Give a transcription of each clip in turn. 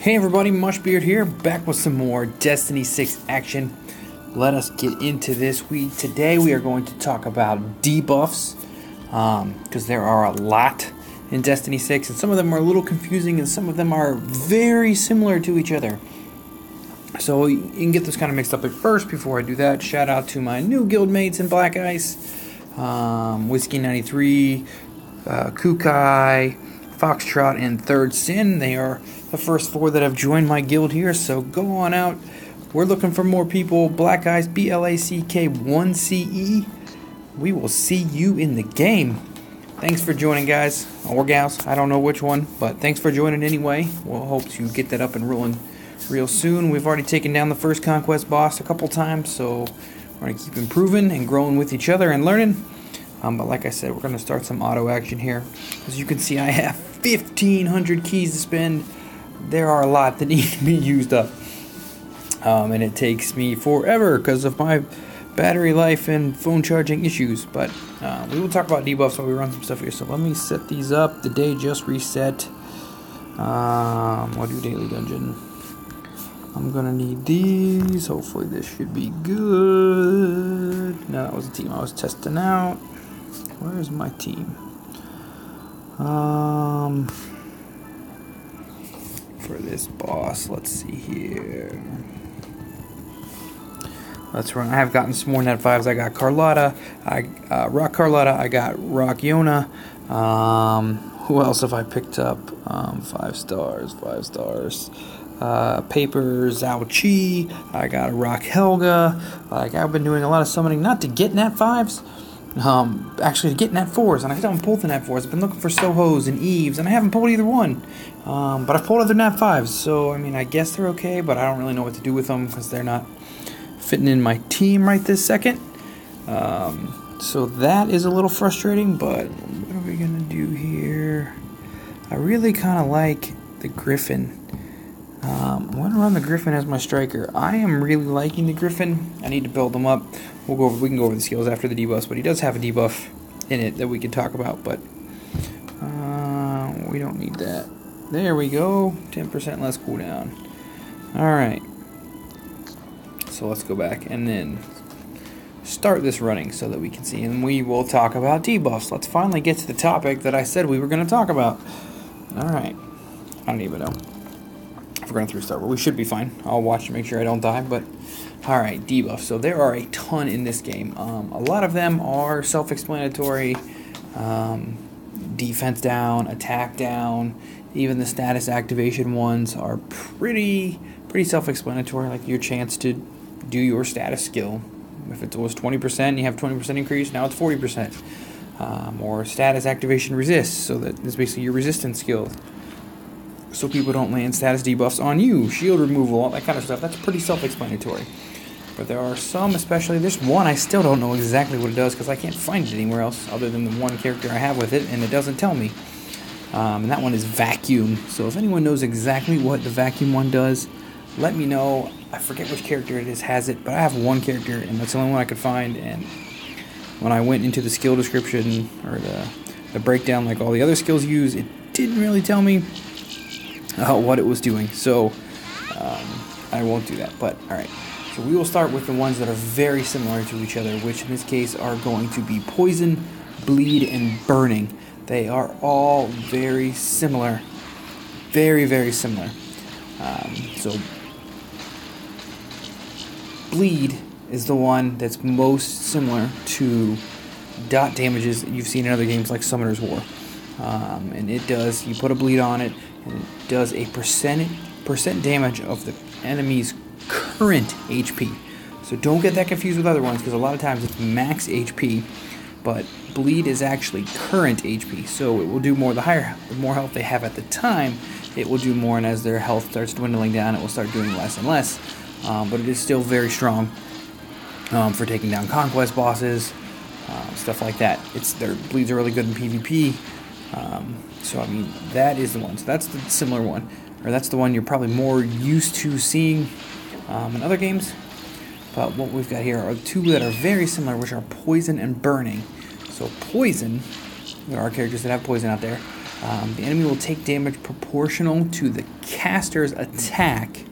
Hey everybody, Mushbeard here, back with some more Destiny 6 action. Let us get into this. Today we are going to talk about debuffs, because there are a lot in Destiny 6, and some of them are a little confusing, and some of them are very similar to each other. So you can get this kind of mixed up. But first, before I do that, shout out to my new guildmates in Black Ice, Whiskey 93, Kukai, Foxtrot, and Third Sin. They are the first four that have joined my guild here, so go on out. We're looking for more people. Black Ice, BLACK1CE. We will see you in the game. Thanks for joining, guys, or gals. I don't know which one, but thanks for joining anyway. We'll hope to get that up and rolling real soon. We've already taken down the first conquest boss a couple times, so we're going to keep improving and growing with each other and learning. But like I said, we're going to start some auto action here. As you can see, I have 1,500 keys to spend. There are a lot that need to be used up. And it takes me forever because of my battery life and phone charging issues. But we will talk about debuffs while we run some stuff here. So let me set these up. The day just reset. We'll do daily dungeon. I'm going to need these. Hopefully this should be good. No, that was a team I was testing out. Where's my team? For this boss, let's see here. Let's run. I have gotten some more net 5s. I got Carlotta, Rock Carlotta, I got Rock Yona. Who else have I picked up? 5 stars. Paper Zhao Chi. I got a Rock Helga. I've been doing a lot of summoning, not to get net 5s. Actually to get net 4s, and I haven't pulled the net 4s. I've been looking for Sohos and Eves, and I haven't pulled either one. But I've pulled other net 5s, so I mean, I guess they're okay, but I don't really know what to do with them because they're not fitting in my team right this second. So that is a little frustrating, but what are we gonna do here? I really kind of like the Griffin. I'm going to run the Griffin as my striker. I am really liking the Griffin. I need to build them up. We can go over the skills after the debuffs, but he does have a debuff in it that we can talk about, but we don't need that. There we go. 10% less cooldown. Alright. So let's go back and then start this running so that we can see, and we will talk about debuffs. Let's finally get to the topic that I said we were going to talk about. Alright. I don't even know. We're going to 3-star, but we should be fine. I'll watch to make sure I don't die, but alright, debuffs. So there are a ton in this game. A lot of them are self-explanatory. Defense down, attack down, even the status activation ones are pretty self-explanatory, like your chance to do your status skill. If it was 20%, you have 20% increase, now it's 40%. Or status activation resist, so that is basically your resistance skill, so people don't land status debuffs on you, shield removal, all that kind of stuff. That's pretty self-explanatory. But there are some, especially this one, I still don't know exactly what it does because I can't find it anywhere else other than the one character I have with it, and it doesn't tell me. And that one is vacuum. So if anyone knows exactly what the vacuum one does, let me know. I forget which character it is has it, but I have one character, and that's the only one I could find. And when I went into the skill description or the breakdown, like all the other skills use, it didn't really tell me what it was doing, so I won't do that. But alright, so we will start with the ones that are very similar to each other, which in this case are going to be poison, bleed, and burning. They are all very similar, very similar. So bleed is the one that's most similar to dot damages that you've seen in other games like Summoner's War. And it does, you put a bleed on it, and it does a percent damage of the enemy's current HP. So don't get that confused with other ones, because a lot of times it's max HP, but bleed is actually current HP. So it will do more, the more health they have at the time, it will do more, and as their health starts dwindling down, it will start doing less and less. But it is still very strong for taking down conquest bosses, stuff like that. Their bleeds are really good in PvP. So I mean, that is the one. So that's the similar one, or that's the one you're probably more used to seeing in other games. But what we've got here are two that are very similar, which are poison and burning. So poison, there are characters that have poison out there. The enemy will take damage proportional to the caster's attack.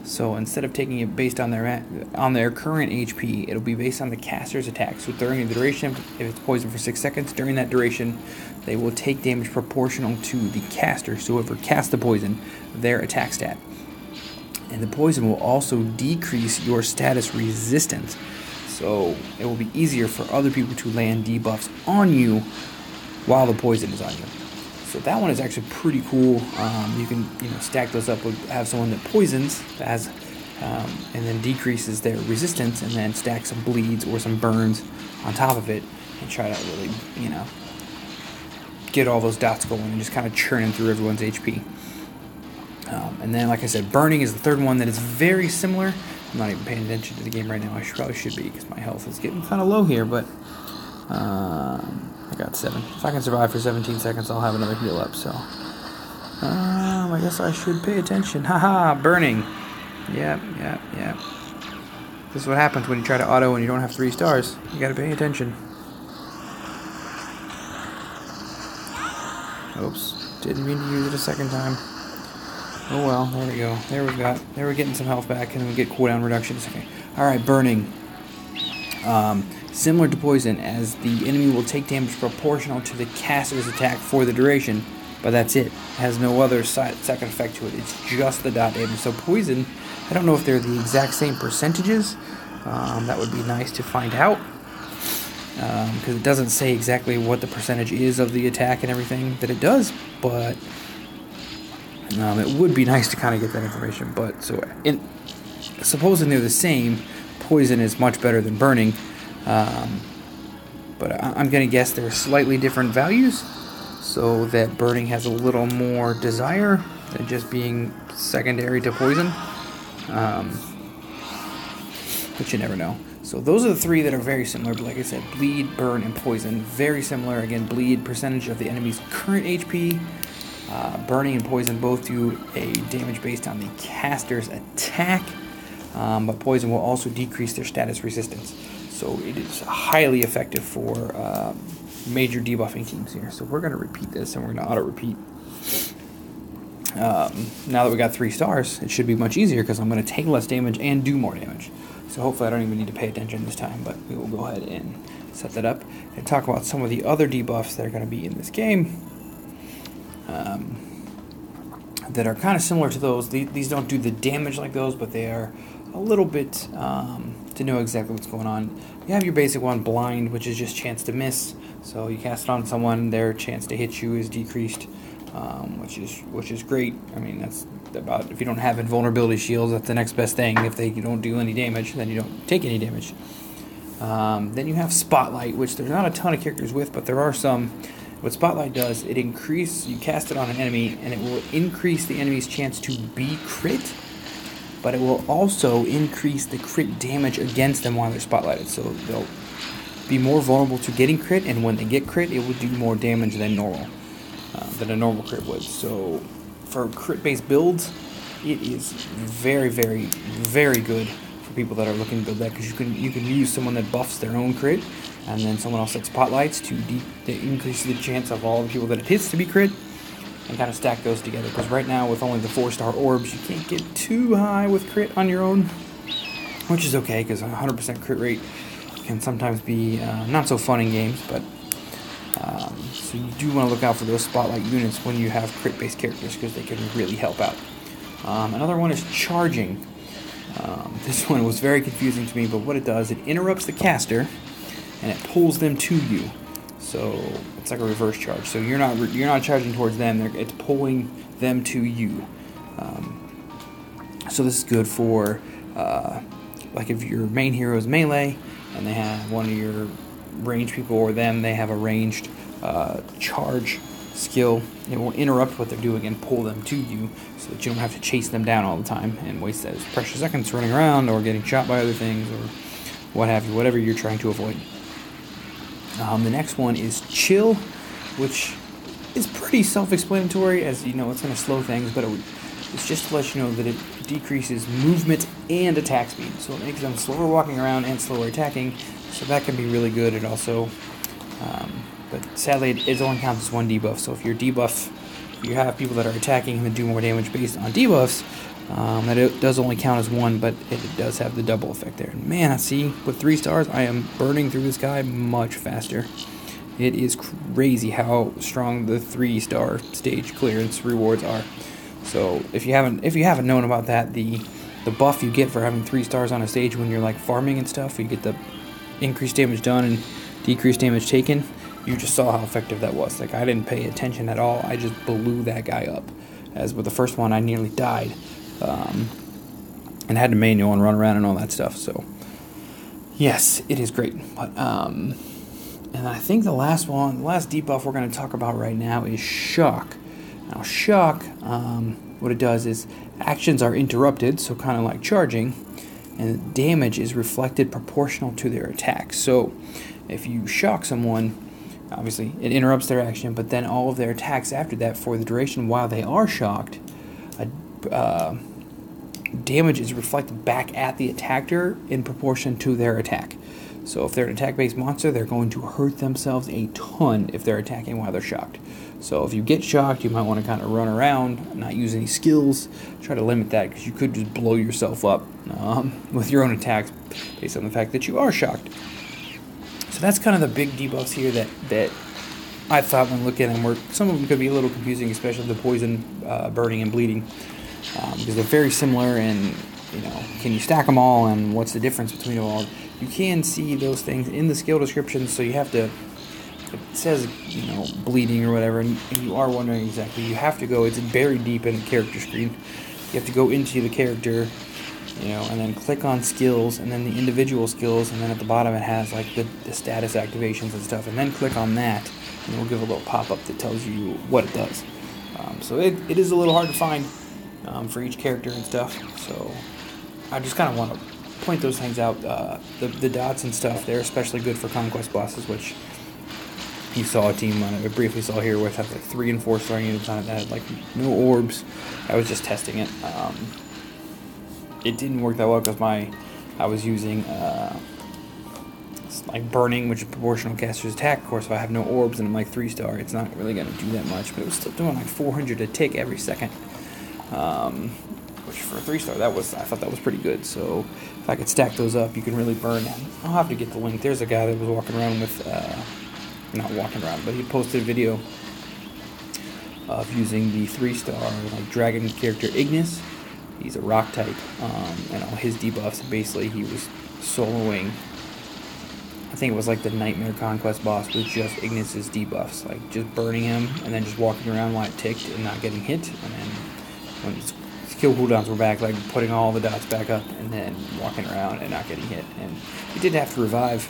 So instead of taking it based on their current HP, it'll be based on the caster's attack. So during the duration, if it's poisoned for 6 seconds, during that duration, they will take damage proportional to the caster. So whoever casts the poison, their attack stat. And the poison will also decrease your status resistance. So it will be easier for other people to land debuffs on you while the poison is on you. So that one is actually pretty cool. You can stack those up with have someone that poisons that has, and then decreases their resistance, and then stack some bleeds or some burns on top of it, and try to really get all those dots going and just kind of churning through everyone's HP. And then, like I said, burning is the third one that is very similar. I'm not even paying attention to the game right now. I probably should be because my health is getting kind of low here, but I got 7. If I can survive for 17 seconds, I'll have another heal up, so I guess I should pay attention. Haha, burning. Yep. This is what happens when you try to auto and you don't have 3 stars. You gotta pay attention. Oops, didn't mean to use it a second time. Oh well, there we go. There we're getting some health back, and then we get cooldown reductions. Okay. Alright, burning. Similar to poison, as the enemy will take damage proportional to the caster's attack for the duration, but that's it. It has no other second effect to it. It's just the dot damage. So poison, I don't know if they're the exact same percentages. That would be nice to find out, because it doesn't say exactly what the percentage is of the attack and everything that it does, but it would be nice to kind of get that information. But supposing they're the same, poison is much better than burning. But I'm going to guess they're slightly different values, so that burning has a little more desire than just being secondary to poison. But you never know. So those are the 3 that are very similar, but like I said, bleed, burn, and poison, very similar. Again, bleed, percentage of the enemy's current HP. Burning and poison both do a damage based on the caster's attack, but poison will also decrease their status resistance. So it is highly effective for major debuffing teams here. So we're going to repeat this, and we're going to auto-repeat. Now that we got 3 stars, it should be much easier because I'm going to take less damage and do more damage. So hopefully I don't even need to pay attention this time, but we will go ahead and set that up and talk about some of the other debuffs that are going to be in this game. That are kind of similar to those. These don't do the damage like those, but they are a little bit to know exactly what's going on. You have your basic one, blind, which is just chance to miss. So you cast it on someone, their chance to hit you is decreased, which is great. I mean, that's about, if you don't have invulnerability shields, that's the next best thing. If they don't do any damage, then you don't take any damage. Then you have Spotlight, which there's not a ton of characters with, but there are some. What Spotlight does, you cast it on an enemy, and it will increase the enemy's chance to be crit, but it will also increase the crit damage against them while they're spotlighted. So they'll be more vulnerable to getting crit, and when they get crit, it will do more damage than a normal crit would. So for crit-based builds, it is very, very, very good for people that are looking to build that, because you can use someone that buffs their own crit, and then someone else that spotlights to increase the chance of all the people that it hits to be crit, and kind of stack those together. Because right now, with only the 4-star orbs, you can't get too high with crit on your own, which is okay, because 100% crit rate can sometimes be not so fun in games. But so you do want to look out for those spotlight units when you have crit-based characters, because they can really help out. Another one is charging. This one was very confusing to me, but what it does, it interrupts the caster, and it pulls them to you. So it's like a reverse charge. So you're not charging towards them; it's pulling them to you. So this is good for like if your main hero is melee, and they have one of your ranged people, or they have a ranged charge skill. It will interrupt what they're doing and pull them to you, so that you don't have to chase them down all the time and waste those precious seconds running around or getting shot by other things or what have you, whatever you're trying to avoid. The next one is chill, which is pretty self-explanatory, as you know it's going to slow things, but it's just to let you know that it decreases movement and attack speed, so it makes them slower walking around and slower attacking, so that can be really good. It also But sadly, it only counts as one debuff. So if you have people that are attacking him and do more damage based on debuffs, that it does only count as one, but it does have the double effect there. And man, I see with 3 stars, I am burning through this guy much faster. It is crazy how strong the 3-star stage clearance rewards are. So if you haven't known about that, the buff you get for having 3 stars on a stage when you're like farming and stuff, you get the increased damage done and decreased damage taken. You just saw how effective that was. Like, I didn't pay attention at all. I just blew that guy up. As with the first one, I nearly died. And had to manual and run around and all that stuff. So, yes, it is great. But, and I think the last debuff we're going to talk about right now is Shock. Now, Shock, what it does is actions are interrupted, so kind of like charging, and damage is reflected proportional to their attack. So, if you shock someone, obviously it interrupts their action, but then all of their attacks after that for the duration while they are shocked, damage is reflected back at the attacker in proportion to their attack. So if they're an attack-based monster, they're going to hurt themselves a ton if they're attacking while they're shocked. So if you get shocked, you might want to kind of run around, not use any skills, try to limit that, because you could just blow yourself up with your own attacks based on the fact that you are shocked. So that's kind of the big debuffs here that I thought when looking at them were, some of them could be a little confusing, especially the poison, burning, and bleeding, because they're very similar, and can you stack them all, and what's the difference between them all? You can see those things in the skill description, so you have to, it says, bleeding or whatever, and you are wondering exactly, you have to go, it's buried deep in the character screen, you have to go into the character, and then click on skills, and then the individual skills, and then at the bottom it has like the status activations and stuff, and then click on that, and it will give a little pop-up that tells you what it does. So it is a little hard to find for each character and stuff, so I just kind of want to point those things out. The dots and stuff, they're especially good for conquest bosses, which you saw a team I briefly saw here with have like 3 and 4 star units on it that had like no orbs. I was just testing it. It didn't work that well because I was using like burning, which is proportional caster's attack. Of course, if I have no orbs and I'm like 3 star, it's not really going to do that much. But it was still doing like 400 a tick every second. Which for a 3 star, I thought that was pretty good. So if I could stack those up, you can really burn. I'll have to get the link. There's a guy that was walking around with, not walking around, but he posted a video of using the 3 star like dragon character Ignis. He's a rock type, and all his debuffs, basically he was soloing, I think it was like the Nightmare Conquest boss with just Ignis's debuffs, like just burning him and then just walking around while it ticked and not getting hit, and then when his skill cooldowns were back, like putting all the dots back up and then walking around and not getting hit. And he did have to revive,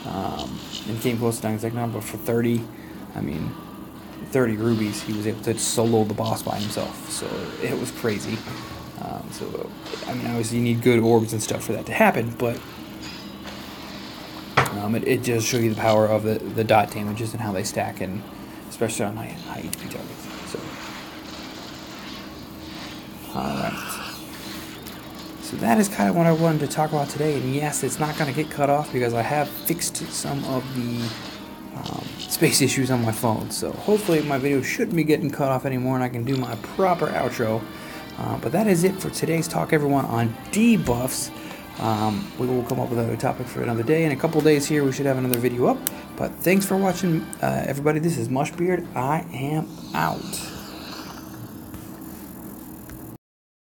and came close to dying. He's like, no, but for 30 rubies, he was able to solo the boss by himself, so it was crazy. Obviously you need good orbs and stuff for that to happen, but it does show you the power of the dot damages and how they stack, and especially on high HP targets. So, alright. So that is kind of what I wanted to talk about today, and yes, it's not going to get cut off because I have fixed some of the space issues on my phone, so hopefully my video shouldn't be getting cut off anymore and I can do my proper outro. But that is it for today's talk, everyone, on debuffs. We will come up with another topic for another day. In a couple days here, we should have another video up. But thanks for watching, everybody. This is Mushbeard. I am out.